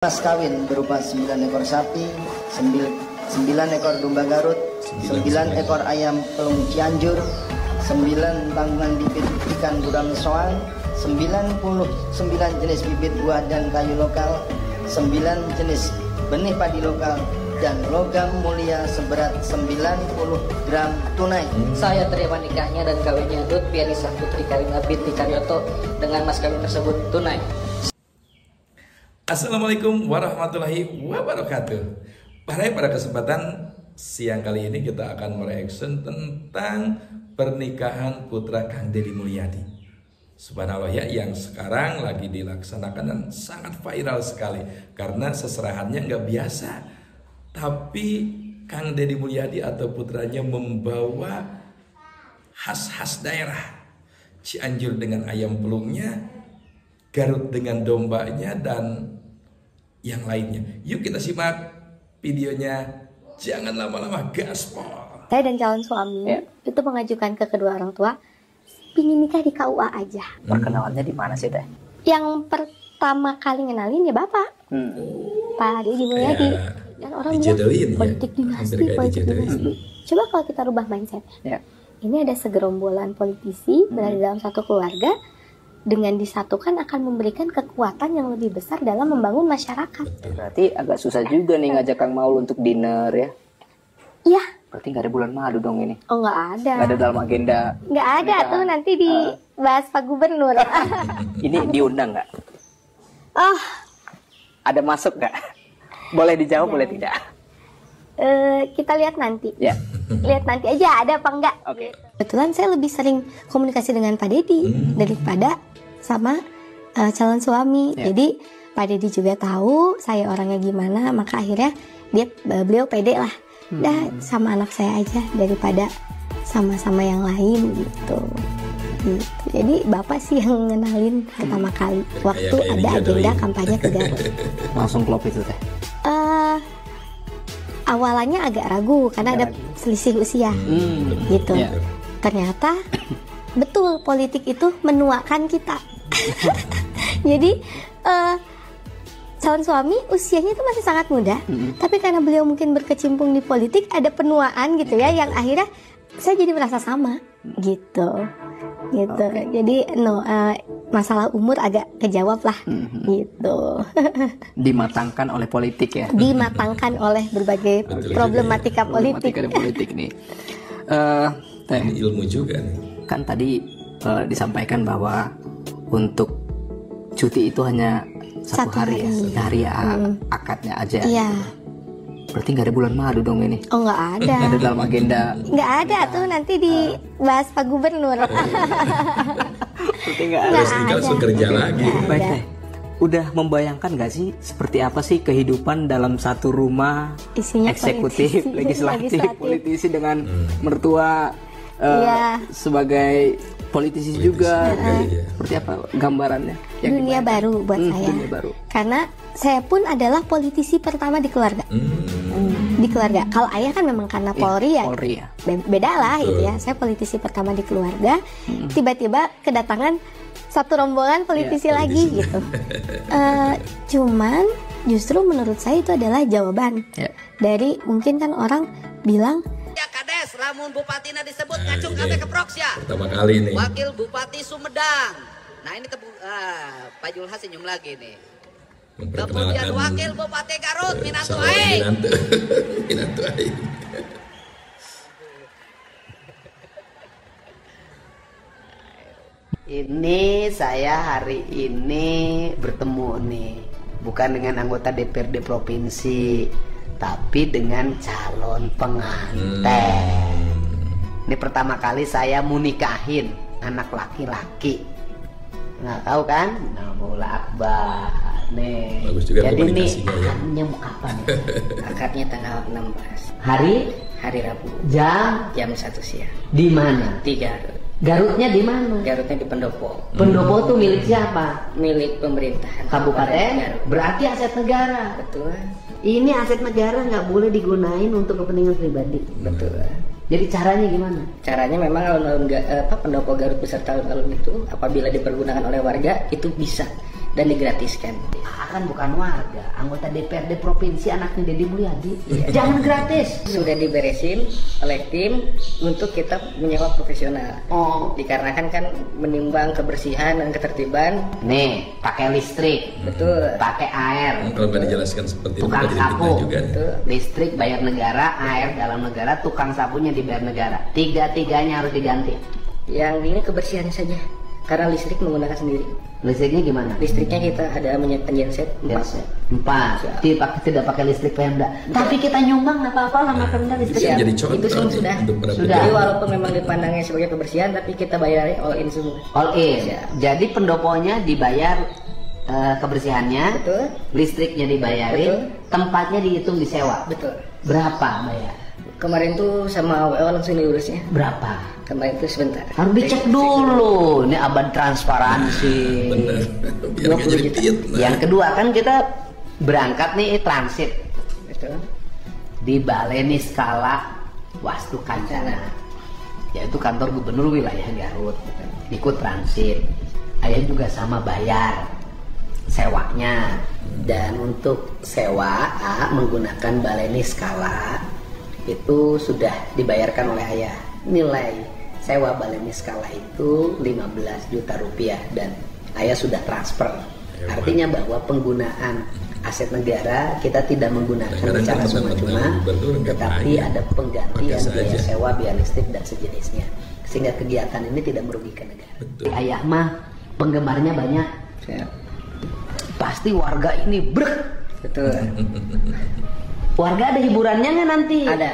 Mas kawin berupa 9 ekor sapi, 9 ekor domba Garut, 9 ekor ayam pelung Cianjur, 9 tanggungan bibit ikan gurame soang, 99 jenis bibit buah dan kayu lokal, 9 jenis benih padi lokal, dan logam mulia seberat 90 gram tunai. Saya terima nikahnya dan kawinnya Ruth Pianisa Putri Karina binti Karyoto dengan mas kawin tersebut tunai. Assalamualaikum warahmatullahi wabarakatuh. Pada kesempatan siang kali ini kita akan mereaction tentang pernikahan putra Kang Deddy Mulyadi. Subhanallah ya, yang sekarang lagi dilaksanakan dan sangat viral sekali karena seserahannya nggak biasa. Tapi Kang Deddy Mulyadi atau putranya membawa khas-khas daerah, Cianjur dengan ayam pelungnya, Garut dengan dombanya, dan yang lainnya. Yuk kita simak videonya. Jangan lama-lama, gaspol. Saya dan calon suami itu mengajukan ke kedua orang tua pingin nikah di KUA aja. Perkenalannya di mana sih teh? Yang pertama kali ngenalin ya bapak, Pak Deddy Mulyadi. Dan orang bilang politik dinasti, politik dinasti. Coba kalau kita rubah mindset. Ini ada segerombolan politisi berada dalam satu keluarga, dengan disatukan akan memberikan kekuatan yang lebih besar dalam membangun masyarakat. Berarti agak susah juga nih ngajak Kang Maul untuk dinner ya? Iya. Berarti nggak ada bulan madu dong ini? Oh, nggak ada. Nggak ada dalam agenda? Nggak ada tuh, nanti dibahas Pak Gubernur. Ini diundang nggak? Oh. Ada masuk nggak? Boleh dijawab, boleh tidak? Kita lihat nanti. Ya. Lihat nanti aja ada apa enggak. Oke. Kebetulan saya lebih sering komunikasi dengan Pak Deddy daripada sama calon suami. Jadi Pak Deddy juga tahu saya orangnya gimana, maka akhirnya beliau pede lah. Dah sama anak saya aja daripada sama-sama yang lain gitu. Jadi bapak sih yang ngenalin pertama kali waktu ada agenda kampanye ke Garut. Langsung klop itu teh? Awalannya agak ragu karena ada selisih usia gitu. Ternyata betul politik itu menuakan kita. Jadi calon suami usianya itu masih sangat muda, tapi karena beliau mungkin berkecimpung di politik ada penuaan gitu ya, yang akhirnya saya jadi merasa sama gitu. Jadi masalah umur agak kejawab lah gitu. Dimatangkan oleh politik ya. Dimatangkan oleh berbagai problematika politik. Politik nih. Ini ilmu juga nih. Kan tadi disampaikan bahwa untuk cuti itu hanya satu hari ya, akadnya aja. Iya. Berarti nggak ada bulan madu dong ini? Oh, nggak ada. Nggak ada dalam agenda? Nggak ada tuh, nanti dibahas Pak Gubernur. Berarti nggak ada. Terus langsung kerja lagi. Baik deh. Udah membayangkan nggak sih seperti apa sih kehidupan dalam satu rumah? Isinya eksekutif, legislatif, politisi dengan mertua sebagai politisi juga. Seperti apa gambarannya? Dunia baru buat saya. Dunia baru. Karena saya pun adalah politisi pertama di keluarga. Di keluarga. Kalau ayah kan memang karena Polri ya. Beda lah gitu ya. Saya politisi pertama di keluarga. Tiba-tiba kedatangan satu rombongan politisi lagi gitu. Cuman justru menurut saya itu adalah jawaban dari, mungkin kan orang bilang ya kades, lamun bupatina disebut ngacung kabeh keproks ya. Pertama kali nih. Wakil Bupati Sumedang. Nah ini Pak Julhas senyum lagi nih. Kemudian Wakil Bupati Garut Minantu Aing. Minantu Aing. Ini saya hari ini bertemu nih, bukan dengan anggota DPRD provinsi, tapi dengan calon pengantin. Ini pertama kali saya mau nikahin anak laki-laki. Nggak tahu kan? Namulah Akbar nih. Bagus juga. Jadi nih akadnya mau kapan? Akadnya tanggal 16. Hari Rabu. Jam 1 siang. Di mana? Di Garut. Garutnya di mana? Garutnya di Pendopo. Pendopo tuh milik siapa? Milik pemerintahan Kabupaten Garut. Berarti aset negara. Betul. Ini aset negara, nggak boleh digunain untuk kepentingan pribadi. Betul. Jadi caranya gimana? Caranya memang alun-alun Pendopo Garut beserta alun-alun itu apabila dipergunakan oleh warga itu bisa dan digratiskan. Kan bukan warga, anggota DPRD provinsi anaknya Deddy Mulyadi. Jangan gratis. Sudah diberesin oleh tim untuk kita menyewa profesional. Dikarenakan kan menimbang kebersihan dan ketertiban. Nih, pakai listrik. Betul. Pakai air. Kalau nggak dijelaskan seperti itu, Tukang jadi sapu. fitnah juga. Betul. Listrik bayar negara, air dalam negara, tukang sapunya dibayar negara. Tiga-tiganya harus diganti. Yang ini kebersihannya saja. Karena listrik menggunakan sendiri. Listriknya gimana? Listriknya kita ada menyiapkan genset 4. Tidak pakai listrik Pemda. Tapi kita nyumbang nggak apa-apa sama Pemda listrik. Bisa jadi contoh Itu semua nih sudah. untuk para Sudah. Jadi pejabat. walaupun memang dipandangnya sebagai kebersihan, tapi kita bayarin all in semua. All in. Ya. Jadi pendoponya dibayar kebersihannya, Betul. listriknya dibayarin, Betul. tempatnya dihitung disewa. Betul. Berapa bayar? Kemarin tuh sama WO langsung diurusnya. Berapa? Kemarin tuh sebentar. Harus dicek dulu. Ini abad transparansi. Bener. Biar nggak 20 jadi juta. fitnah. Yang kedua kan kita berangkat nih transit Betul. di Baleni Skala Wastu Kancana, yaitu kantor gubernur wilayah Garut. Ikut transit. Ayah juga sama bayar sewanya. Dan untuk sewa menggunakan Baleni Skala itu sudah dibayarkan oleh ayah. Nilai sewa Baleni Skala itu 15 juta rupiah dan ayah sudah transfer. Artinya bahwa penggunaan aset negara kita tidak menggunakan Kadang-kadang secara kan cuma-cuma, teman-teman gubernur nggak tetapi bayar. ada penggantian Pakai biaya saja. sewa, biaya listrik dan sejenisnya, sehingga kegiatan ini tidak merugikan negara. Betul. Ayah mah penggemarnya banyak, Siap. pasti warga ini Betul. Warga ada hiburannya nggak nanti? Ada.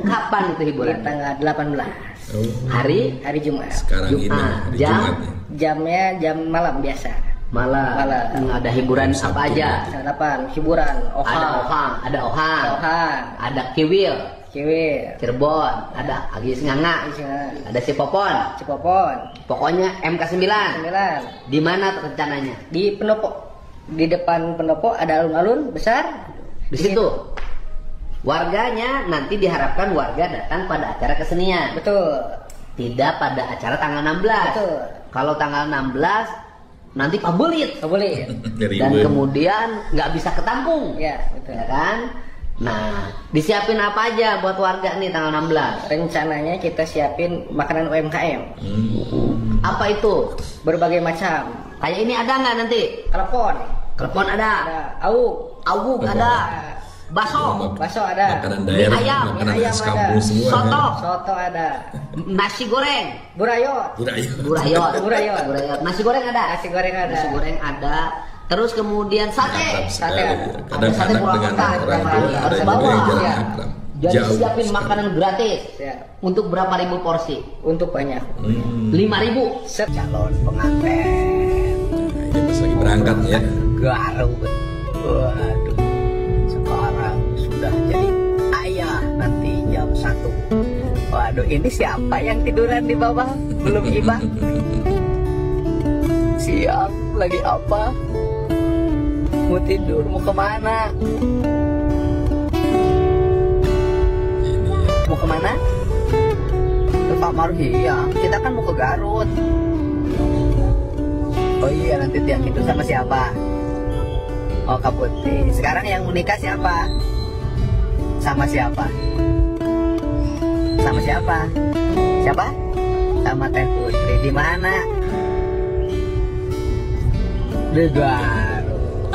Kapan itu Di hiburan? tanggal 18 Oh, Hari hari Jumat. sekarang ini Jumat. hari Jam? Jumat nih. Jamnya jam malam biasa. malam. Ada hiburan Sabtu. apa aja? Sarapan, hiburan, Ada ohang, ada ohang, Ohang, ada kiwil, Kiwil, Cirebon, ada Agis Nganga, ada si Popon. Cipopon, Pokoknya MK9. 9. Di mana rencananya? Di pendopo. Di depan pendopo ada alun-alun besar. Di situ. Warganya nanti diharapkan warga datang pada acara kesenian. Betul. Tidak pada acara tanggal 16. Betul. Kalau tanggal 16 nanti pabelit. Boleh. Dari Dan ibu. kemudian nggak bisa ketampung. Ya, betul. Ya kan? Nah, disiapin apa aja buat warga nih tanggal 16? Rencananya kita siapin makanan UMKM. Apa itu? Berbagai macam. Kayak ini ada nggak nanti? Telepon, Klepon ada, ada awuk, awuk ada, bakso, bakso ada, Makanan daerah, ayam, makanan ayam khas ada. kampung semua. soto, kan? soto ada, nasi goreng, burayot, Budaya. burayot, Burayot. burayot, nasi goreng ada, nasi goreng ada. nasi goreng ada. Terus kemudian Akrab sate. sekali. ada. Kadang Ada sate anak pulang dengan kota, orang tua harus ada juga bawa, yang jarang ya. akrab. Jadi Jauh siapin sekali. makanan gratis. Ya, Untuk berapa ribu porsi? untuk banyak. 5.000. Calon pengantin Nah, ini pas lagi berangkat ya. Garut. Waduh, sekarang sudah jadi ayah nanti jam 1. Waduh, ini siapa yang tiduran di bawah? Belum iba. Siang lagi apa? Mau tidur, mau kemana? Ini ya. Mau kemana? Ke Pak Marhiyang. Kita kan mau ke Garut. Oh iya, nanti tiang itu sama siapa? Oh, Kak Putih. Sekarang yang menikah siapa? Sama siapa? Sama siapa? Siapa? Sama Teh Putri. Di mana? Di Garut.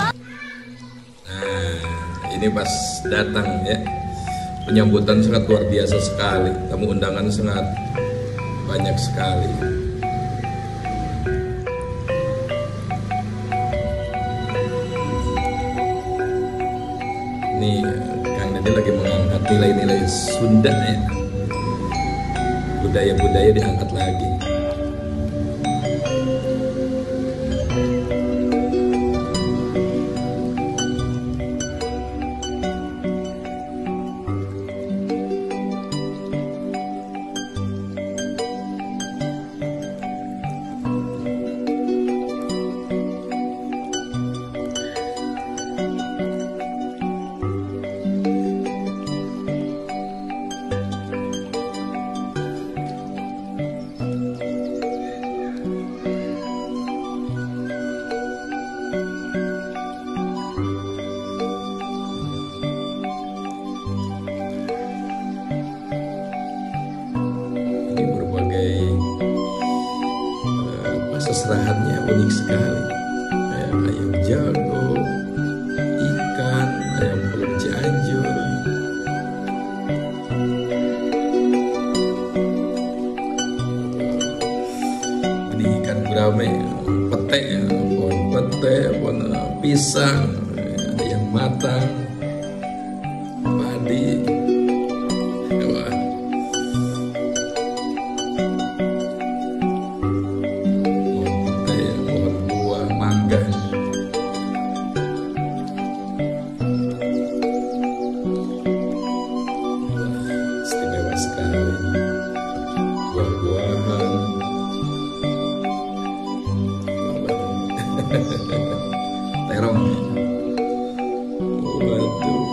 Nah, ini pas datang ya. Penyambutan sangat luar biasa sekali. Tamu undangan sangat banyak sekali. Ini Kang Dede lagi mengangkat nilai-nilai Sunda ya. Budaya-budaya diangkat lagi. unik sekali. Ayam jago, ikan, ayam pelung Cianjur. Ini ikan gurame, pete, pohon pete, pohon pisang, ada yang matang, padi. Wah. Istimewa sekali, buah-buahan, terong, waduh.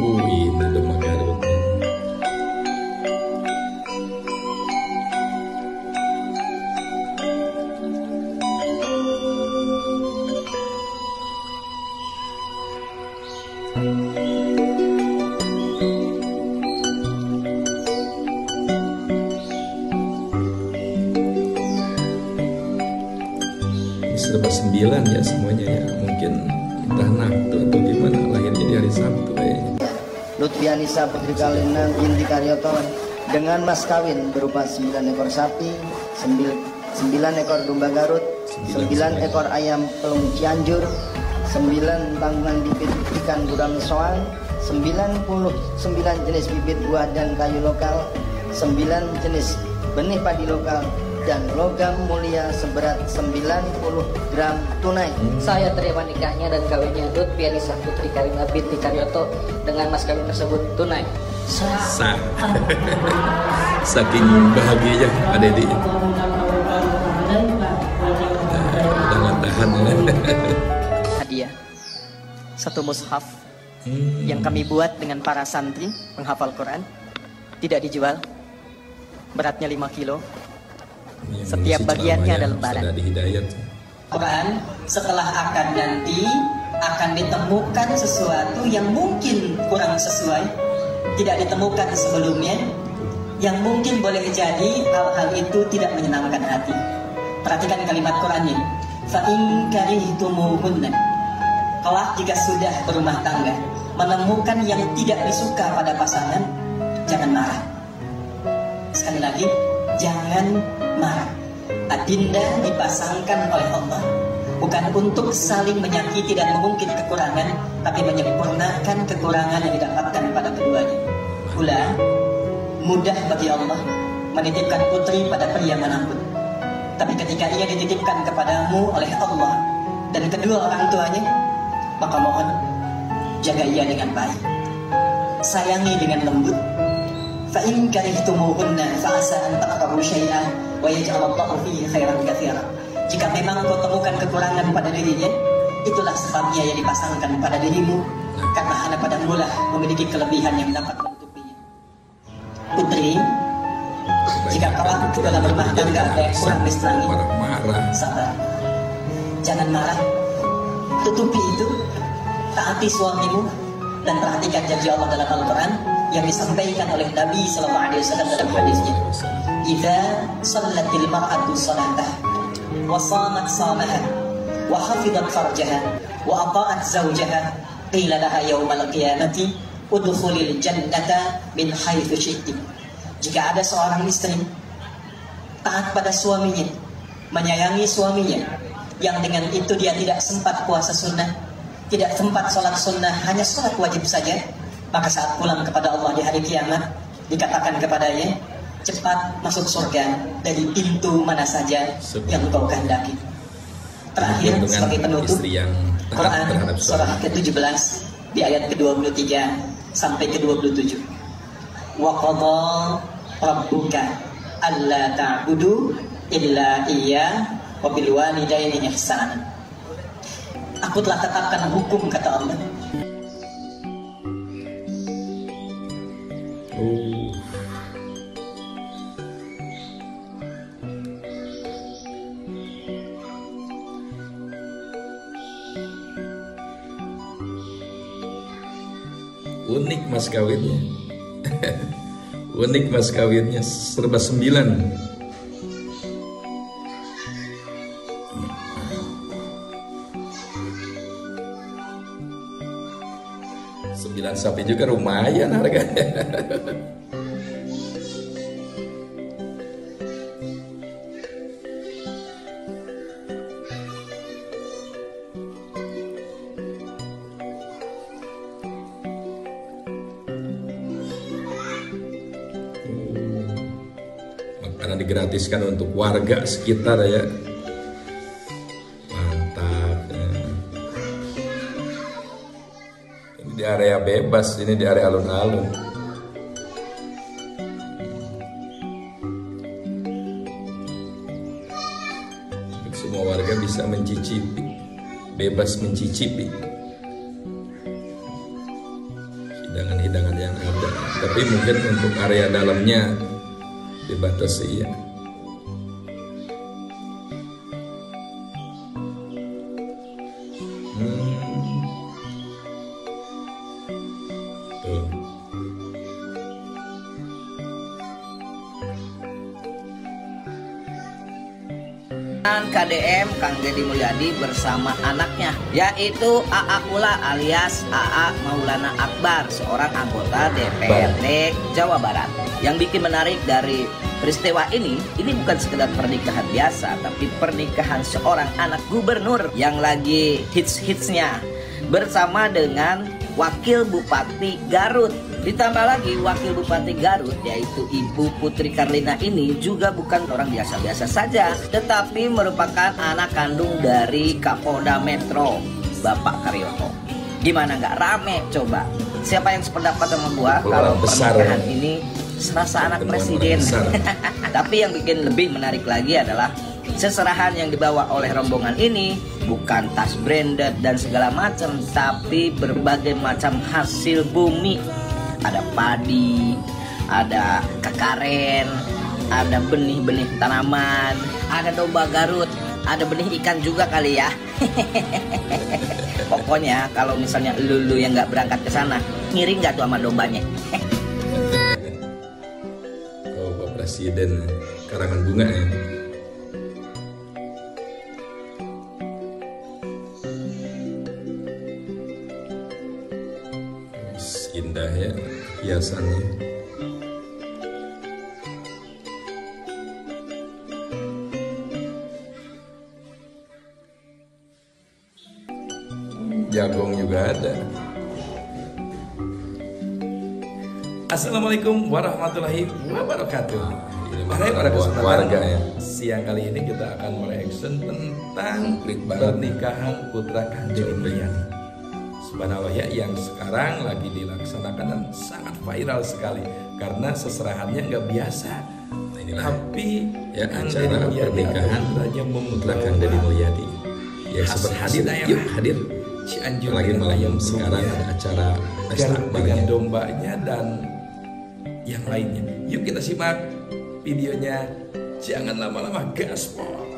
Ini domba Garut. Ini serba 9 ya semuanya ya. Mungkin entah naktu atau gimana, lahirnya di hari Sabtu Lutfianisa Putri Kalina binti Karyoto dengan mas kawin berupa 9 ekor sapi, 9 ekor domba Garut, 9 ekor ayam pelung Cianjur, 9 tanggungan bibit ikan gurame soang, 99 jenis bibit buah dan kayu lokal, 9 jenis benih padi lokal, dan logam mulia seberat 90 gram tunai. Saya terima nikahnya dan kawinnya Lutfianisa Putri Kalina binti Karyoto dengan mas kawin tersebut tunai. Sah. Saking bahagianya Pak Dedi. Udah nggak tahan ya. Hadiah 1 mushaf yang kami buat dengan para santri penghafal Quran, tidak dijual, beratnya 5 kilo. Setiap bagiannya ada lembaran. Quran setelah akan nanti akan ditemukan sesuatu yang mungkin kurang sesuai, tidak ditemukan sebelumnya, yang mungkin boleh jadi hal-hal itu tidak menyenangkan hati. Perhatikan kalimat Qurannya. Fa in karihtumuhunna. Kelak jika sudah berumah tangga menemukan yang tidak disuka pada pasangan, jangan marah. Sekali lagi, jangan marah. Adinda dipasangkan oleh Allah bukan untuk saling menyakiti dan mengungkit kekurangan, tapi menyempurnakan kekurangan yang didapatkan pada keduanya. Pula mudah bagi Allah menitipkan putri pada pria manapun, tapi ketika ia dititipkan kepadamu oleh Allah dan kedua orang tuanya, maka mohon jaga ia dengan baik, sayangi dengan lembut. فَإِنْ كَرِهْتُمُوهُنَّ فَعَسَىٰ أَنْ تَكْرَهُوا شَيْئًا وَيَجْعَلَ اللَّهُ فِيهِ خَيْرًا كَثِيرًا. Jika memang kau temukan kekurangan pada dirinya, itulah sebabnya yang dipasangkan pada dirimu, karena hanya padamu lah memiliki kelebihan yang dapat menutupinya. Putri, jika kelak dalam rumah tangga ada yang kurang disenangi, sabar, jangan marah, tutupi itu, taati suamimu, dan perhatikan janji Allah dalam Al-Quran yang disampaikan oleh Nabi SAW dalam hadisnya. Idza shallatil mar'atu salatah wa shamat shamaha wa hafizat farjaha wa ata'at zawjaha qila laha yaumal qiyamati udkhulil jannata min haitsu syi'ti. Jika ada seorang istri taat pada suaminya, menyayangi suaminya, yang dengan itu dia tidak sempat puasa sunnah, tidak sempat sholat sunnah, hanya sholat wajib saja, maka saat pulang kepada Allah di hari kiamat, Dikatakan kepadanya, cepat masuk surga dari pintu mana saja yang engkau kehendaki. Terakhir sebagai penutup, Quran surah ke-17 di ayat ke-23 sampai ke-27. Wa qadha rabbuka alla ta'budu illa iyyah wa bil walidaini ihsana. Aku telah tetapkan hukum, kata Allah. Unik mas kawinnya. Unik mas kawinnya, serba 9. Sapi juga lumayan harganya. Makanan digratiskan untuk warga sekitar ya. Di area bebas, ini di area alun-alun. Semua warga bisa mencicipi, bebas mencicipi hidangan-hidangan yang ada. Tapi mungkin untuk area dalamnya dibatasi ya. KDM Kang Deddy Mulyadi bersama anaknya, yaitu AA Pula alias AA Maulana Akbar, seorang anggota DPRD Jawa Barat. Yang bikin menarik dari peristiwa ini bukan sekedar pernikahan biasa, tapi pernikahan seorang anak gubernur yang lagi hits-hitsnya bersama dengan Wakil Bupati Garut. Ditambah lagi Wakil Bupati Garut yaitu Ibu Putri Karlina ini juga bukan orang biasa-biasa saja, tetapi merupakan anak kandung dari Kapolda Metro, Bapak Karyoto. Gimana nggak rame coba? Siapa yang sependapat sama gua kalau pernikahan ini serasa anak presiden? Tapi yang bikin lebih menarik lagi adalah seserahan yang dibawa oleh rombongan ini bukan tas branded dan segala macam, tapi berbagai macam hasil bumi. Ada padi, ada kekaren, ada benih-benih tanaman, ada domba Garut, ada benih ikan juga kali ya. Pokoknya kalau misalnya lu yang nggak berangkat ke sana, ngiring nggak tuh sama dombanya? Oh, Pak Presiden karangan bunga ya. Indah ya hiasannya. Jagong juga ada. Assalamualaikum warahmatullahi wabarakatuh. Pada warga ya. Siang kali ini kita akan mereaction tentang pernikahan putra Kang Deddy Mulyadi. Subhanallah ya, yang sekarang lagi dilaksanakan dan sangat viral sekali karena seserahannya nggak biasa. Tapi ya acara pernikahan putra Kang Deddy Mulyadi. Ya seperti hadir, yuk hadir. Cianjur lagi malam sekarang ada acara pesta dengan dombanya dan yang lainnya. Yuk kita simak videonya. Jangan lama-lama, gaspol.